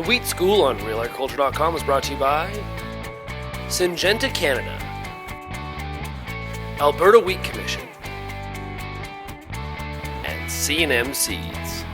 Wheat School on RealAgriculture.com is brought to you by Syngenta Canada, Alberta Wheat Commission, and C&M Seeds.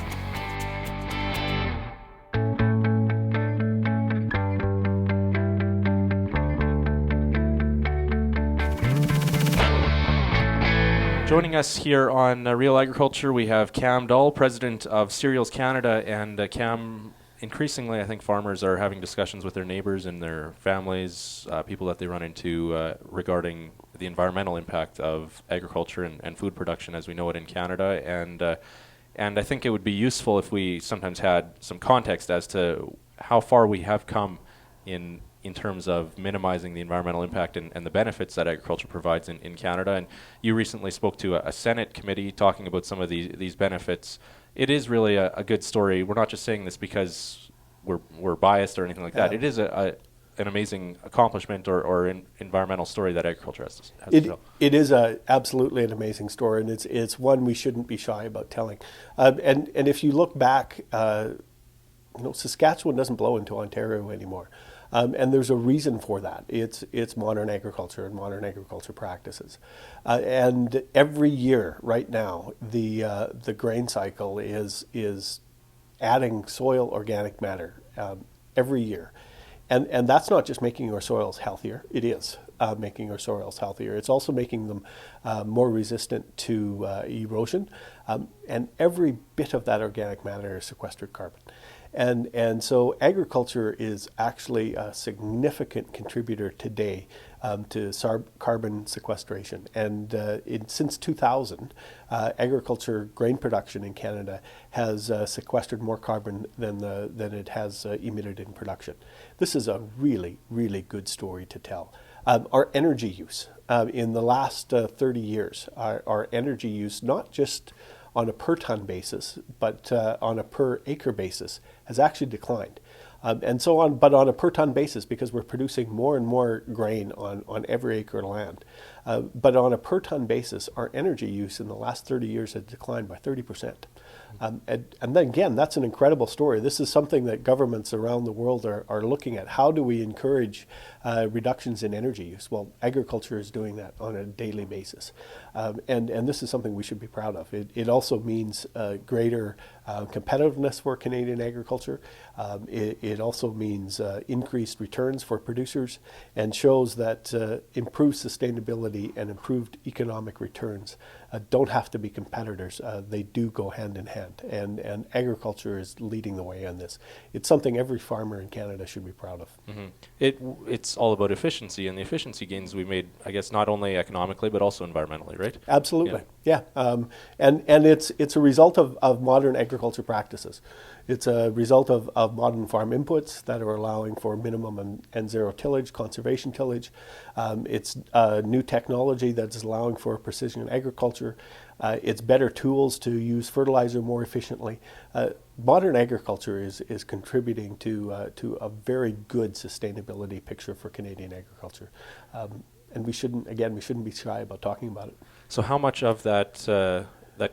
Joining us here on Real Agriculture, we have Cam Dahl, President of Cereals Canada, and Cam, increasingly I think farmers are having discussions with their neighbors and their families, people that they run into regarding the environmental impact of agriculture and food production as we know it in Canada, and I think it would be useful if we sometimes had some context as to how far we have come in terms of minimizing the environmental impact and the benefits that agriculture provides in Canada. And you recently spoke to a Senate committee talking about some of these benefits. It is really a good story. We're not just saying this because we're biased or anything like that. It is an amazing accomplishment or environmental story that agriculture has to tell. It is absolutely an amazing story, and it's one we shouldn't be shy about telling. And if you look back, Saskatchewan doesn't blow into Ontario anymore. And there's a reason for that. It's modern agriculture and modern agriculture practices. And every year, right now, the grain cycle is adding soil organic matter every year. And that's not just making our soils healthier. It is making our soils healthier. It's also making them more resistant to erosion. And every bit of that organic matter is sequestered carbon. And so agriculture is actually a significant contributor today to carbon sequestration. And since 2000, agriculture grain production in Canada has sequestered more carbon than it has emitted in production. This is a really, really good story to tell. Our energy use in the last 30 years, our energy use, not just on a per ton basis, but on a per acre basis, has actually declined. But on a per ton basis, because we're producing more and more grain on every acre of land. But on a per ton basis, our energy use in the last 30 years has declined by 30%. And then again, that's an incredible story. This is something that governments around the world are looking at. How do we encourage reductions in energy use? Well, agriculture is doing that on a daily basis. And this is something we should be proud of. It also means greater competitiveness for Canadian agriculture. It also means increased returns for producers, and shows that improved sustainability and improved economic returns don't have to be competitors. They do go hand in hand, and agriculture is leading the way on this. It's something every farmer in Canada should be proud of. Mm-hmm. It's all about efficiency, and the efficiency gains we made, I guess, not only economically but also environmentally, right? Absolutely, yeah. And it's a result of modern agriculture practices. It's a result of modern farm inputs that are allowing for minimum and zero tillage, conservation tillage. It's new technology that's allowing for precision agriculture. It's better tools to use fertilizer more efficiently. Modern agriculture is contributing to a very good sustainability picture for Canadian agriculture. And we shouldn't be shy about talking about it. So how much of that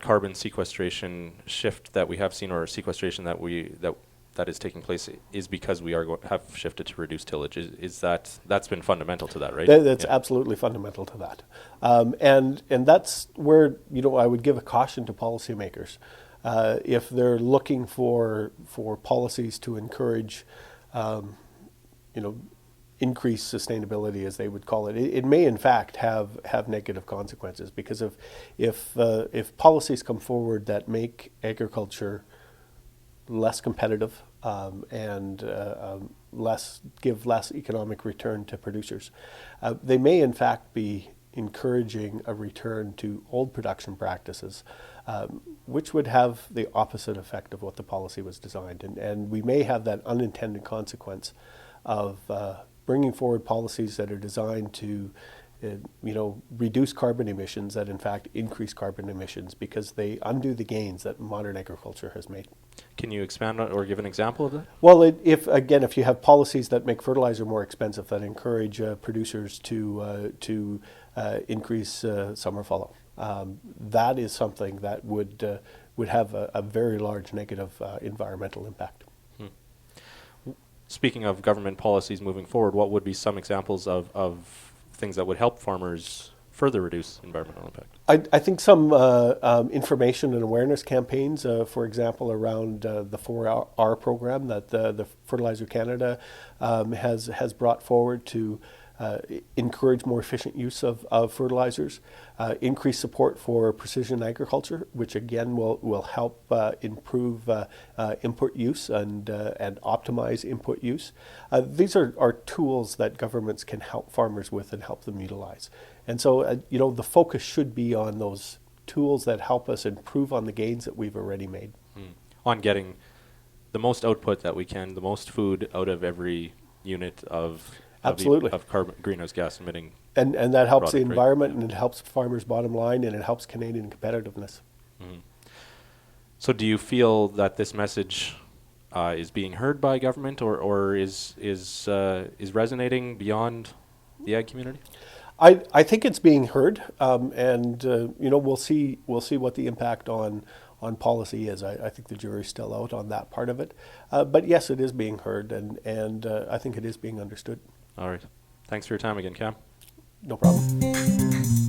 carbon sequestration shift that we have seen, or sequestration that is taking place, is because we have shifted to reduced tillage? Is that's been fundamental to that, right? That's absolutely fundamental to that, and that's where I would give a caution to policymakers if they're looking for policies to encourage increased sustainability, as they would call it. It may in fact have negative consequences, because if policies come forward that make agriculture less competitive and give less economic return to producers, they may in fact be encouraging a return to old production practices, which would have the opposite effect of what the policy was designed. And we may have that unintended consequence of bringing forward policies that are designed to reduce carbon emissions that in fact increase carbon emissions, because they undo the gains that modern agriculture has made. Can you expand on or give an example of that? Well, if you have policies that make fertilizer more expensive, that encourage producers to increase summer fallow, that is something that would have a very large negative environmental impact. speaking of government policies moving forward, what would be some examples of things that would help farmers further reduce environmental impact? I think some information and awareness campaigns, for example, around the 4R program that the Fertilizer Canada has brought forward to encourage more efficient use of fertilizers, increase support for precision agriculture, which again will help improve input use and optimize input use. These are tools that governments can help farmers with and help them utilize. And so, the focus should be on those tools that help us improve on the gains that we've already made. On getting the most output that we can, the most food out of every unit of Absolutely. Of carbon greenhouse gas emitting. And that helps the product, right? environment, Yeah. and it helps farmers' bottom line, and it helps Canadian competitiveness. So do you feel that this message is being heard by government, or is resonating beyond the ag community? I think it's being heard, and we'll see what the impact on policy is. I think the jury's still out on that part of it, but yes, it is being heard, and I think it is being understood. All right. Thanks for your time again, Cam. No problem.